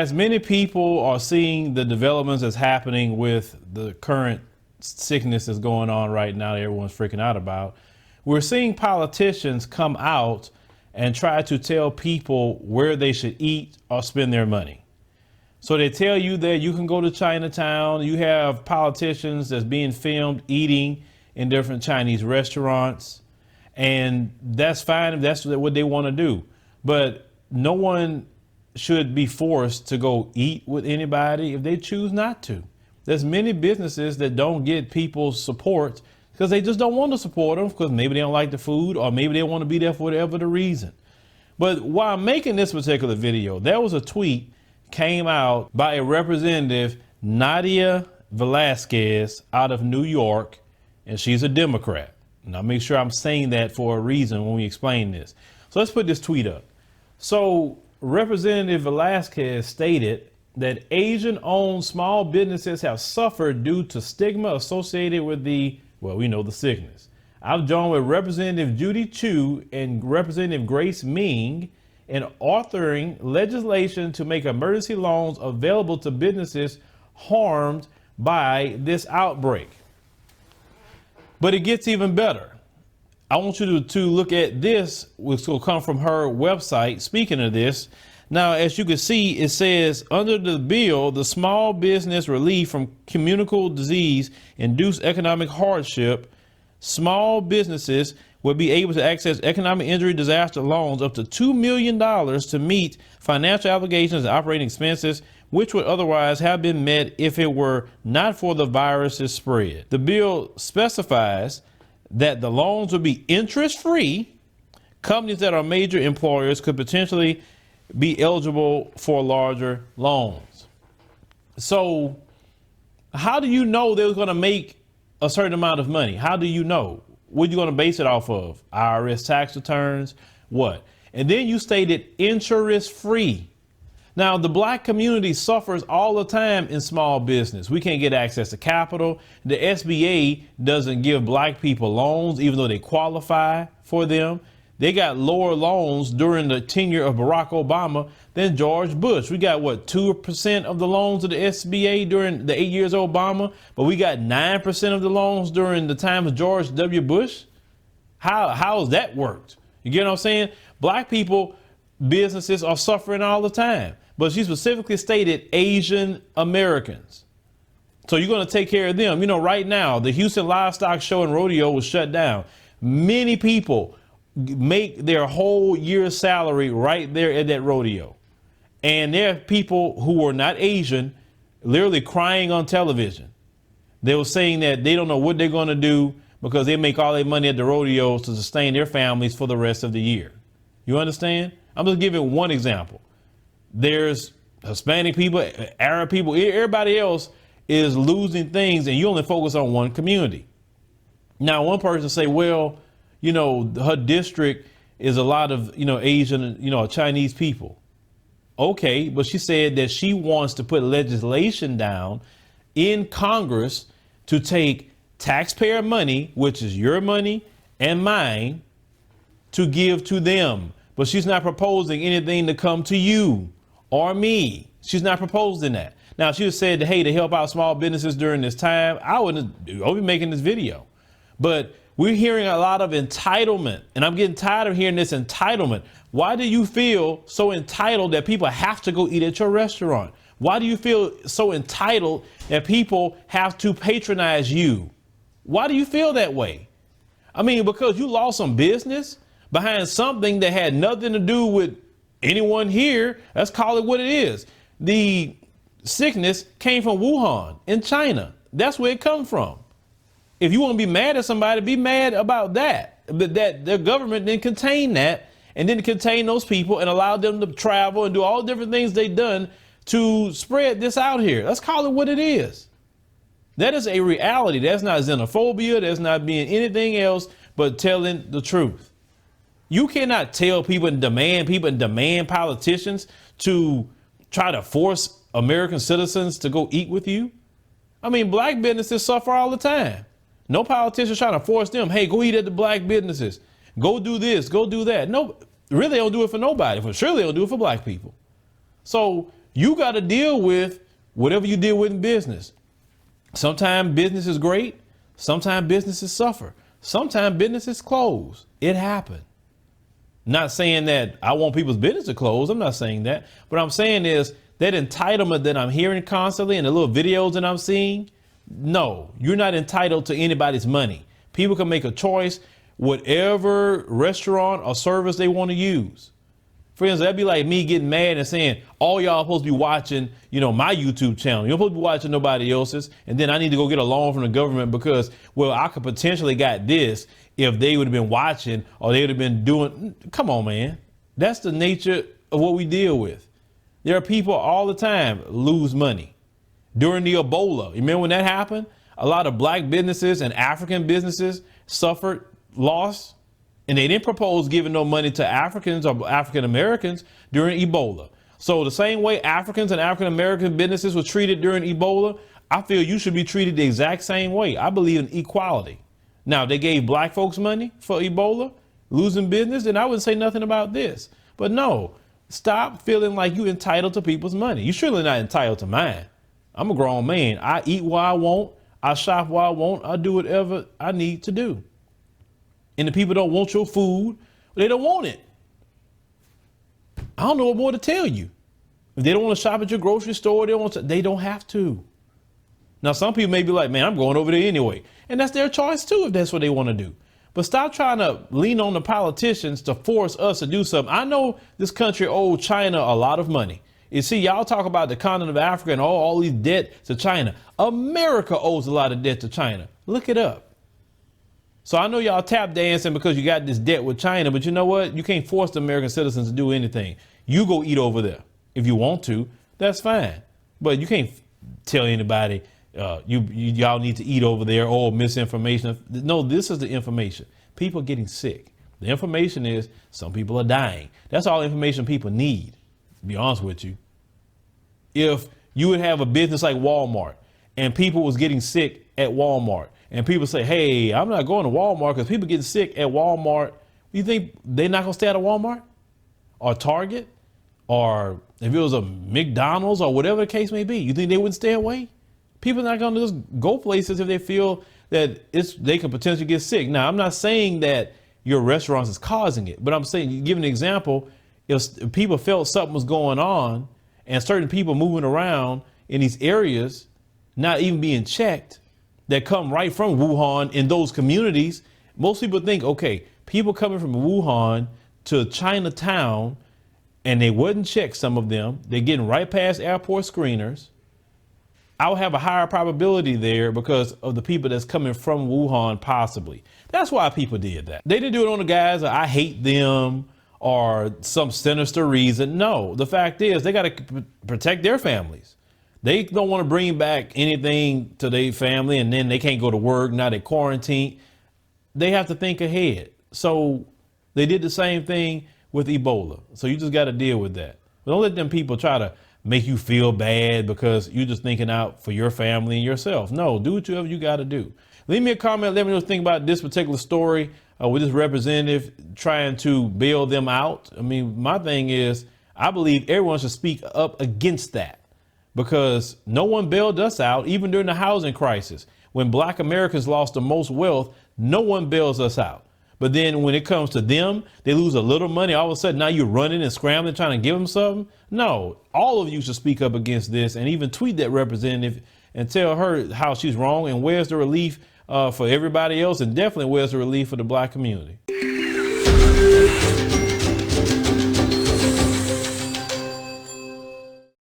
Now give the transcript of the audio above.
as many people are seeing the developments that's happening with the current sickness that's going on right now that everyone's freaking out about, we're seeing politicians come out and try to tell people where they should eat or spend their money. So they tell you that you can go to Chinatown. You have politicians that's being filmed eating in different Chinese restaurants. And that's fine if that's what they want to do. But no one should be forced to go eat with anybody if they choose not to. There's many businesses that don't get people's support because they just don't want to support them because maybe they don't like the food or maybe they want to be there for whatever the reason. But while I'm making this particular video, there was a tweet came out by a representative, Nydia Velasquez, out of New York, and she's a Democrat. And I'll make sure I'm saying that for a reason when we explain this. So let's put this tweet up. So Representative Velasquez stated that Asian-owned small businesses have suffered due to stigma associated with the sickness. I've joined with Representative Judy and Representative Grace Meng in authoring legislation to make emergency loans available to businesses harmed by this outbreak. But it gets even better. I want you to look at this, which will come from her website. Speaking of this, now, as you can see, it says under the bill, the small business relief from communicable disease induced economic hardship, small businesses will be able to access economic injury disaster loans up to $2 million to meet financial obligations and operating expenses, which would otherwise have been met if it were not for the virus's spread. The bill specifies that the loans will be interest-free. Companies that are major employers could potentially be eligible for larger loans. So how do you know they're going to make a certain amount of money? How do you know? What are you going to base it off of? IRS tax returns? What? And then you stated interest-free. Now, the black community suffers all the time in small business. We can't get access to capital. The SBA doesn't give black people loans, even though they qualify for them. They got lower loans during the tenure of Barack Obama than George Bush. We got 2% of the loans of the SBA during the 8 years of Obama, but we got 9% of the loans during the time of George W. Bush. How has that worked? You get what I'm saying? Black people, businesses are suffering all the time. But she specifically stated Asian Americans. So you're going to take care of them. You know, right now, the Houston Livestock Show and Rodeo was shut down. Many people make their whole year's salary right there at that rodeo. And there are people who are not Asian literally crying on television. They were saying that they don't know what they're going to do because they make all their money at the rodeos to sustain their families for the rest of the year. You understand? I'm just giving one example. There's Hispanic people, Arab people, everybody else is losing things, and you only focus on one community. Now, one person say, well, you know, her district is a lot of, Asian, Chinese people. Okay, but she said that she wants to put legislation down in Congress to take taxpayer money, which is your money and mine, to give to them. But she's not proposing anything to come to you or me. She's not proposing that. Now, she was said, hey, to help out small businesses during this time, I'll be making this video. But we're hearing a lot of entitlement, and I'm getting tired of hearing this entitlement. Why do you feel so entitled that people have to go eat at your restaurant? Why do you feel so entitled that people have to patronize you? Why do you feel that way? I mean, because you lost some business behind something that had nothing to do with anyone here. Let's call it what it is. The sickness came from Wuhan in China. That's where it comes from. If you want to be mad at somebody, be mad about that. But that their government didn't contain that and didn't contain those people and allow them to travel and do all the different things they've done to spread this out here. Let's call it what it is. That is a reality. That's not xenophobia. That's not being anything else but telling the truth. You cannot tell people and demand politicians to try to force American citizens to go eat with you. I mean, black businesses suffer all the time. No politicians trying to force them. Hey, go eat at the black businesses. Go do this, go do that. No, really, they don't do it for nobody. For sure, they don't do it for black people. So You got to deal with whatever you deal with in business. Sometimes business is great. Sometimes businesses suffer. Sometimes businesses close. It happened. Not saying that I want people's business to close. I'm not saying that. What I'm saying is that entitlement that I'm hearing constantly and the little videos that I'm seeing. No, you're not entitled to anybody's money. People can make a choice, whatever restaurant or service they want to use. For instance, that'd be like me getting mad and saying, all y'all supposed to be watching, my YouTube channel. You're supposed to be watching nobody else's. And then I need to go get a loan from the government because, well, I could potentially got this if they would have been watching or they would have been doing. Come on, man. That's the nature of what we deal with. There are people all the time lose money. During the Ebola, you remember when that happened? A lot of black businesses and African businesses suffered loss. And they didn't propose giving no money to Africans or African Americans during Ebola. So the same way Africans and African American businesses were treated during Ebola, I feel you should be treated the exact same way. I believe in equality. Now, they gave black folks money for Ebola, losing business, and I wouldn't say nothing about this. But no, stop feeling like you're entitled to people's money. You're surely not entitled to mine. I'm a grown man. I eat what I want. I shop what I want. I do whatever I need to do. And the people don't want your food, they don't want it. I don't know what more to tell you. If they don't want to shop at your grocery store, they don't have to. Now, some people may be like, man, I'm going over there anyway. And that's their choice too, if that's what they want to do. But stop trying to lean on the politicians to force us to do something. I know this country owed China a lot of money. You see, y'all talk about the continent of Africa and all these debt to China. America owes a lot of debt to China. Look it up. So I know y'all tap dancing because you got this debt with China, but you know what? You can't force the American citizens to do anything. You go eat over there. If you want to, that's fine. But you can't tell anybody y'all need to eat over there or misinformation. No, this is the information. People are getting sick. The information is some people are dying. That's all information people need, to be honest with you. If you would have a business like Walmart and people was getting sick at Walmart, and people say, hey, I'm not going to Walmart because people get sick at Walmart. You think they're not going to stay at a Walmart or Target? Or if it was a McDonald's or whatever the case may be, you think they wouldn't stay away? People are not going to just go places if they feel that they can potentially get sick. Now, I'm not saying that your restaurants is causing it, but I'm saying, give an example, if people felt something was going on and certain people moving around in these areas, not even being checked, that come right from Wuhan in those communities, most people think, okay, people coming from Wuhan to Chinatown and they wouldn't check some of them. They're getting right past airport screeners. I'll have a higher probability there because of the people that's coming from Wuhan, possibly. That's why people did that. They didn't do it on the guys I hate them or some sinister reason. No, the fact is they got to protect their families. They don't want to bring back anything to their family and then they can't go to work. Now they're quarantined. They have to think ahead. So they did the same thing with Ebola. So you just got to deal with that. But don't let them people try to make you feel bad because you're just thinking out for your family and yourself. No, do whatever you got to do. Leave me a comment. Let me know what you think about this particular story with this representative trying to bail them out. I mean, my thing is, I believe everyone should speak up against that. Because no one bailed us out, even during the housing crisis. When black Americans lost the most wealth, no one bails us out. But then when it comes to them, they lose a little money. All of a sudden, now you're running and scrambling, trying to give them something. No, all of you should speak up against this and even tweet that representative and tell her how she's wrong and where's the relief for everybody else. And definitely where's the relief for the black community.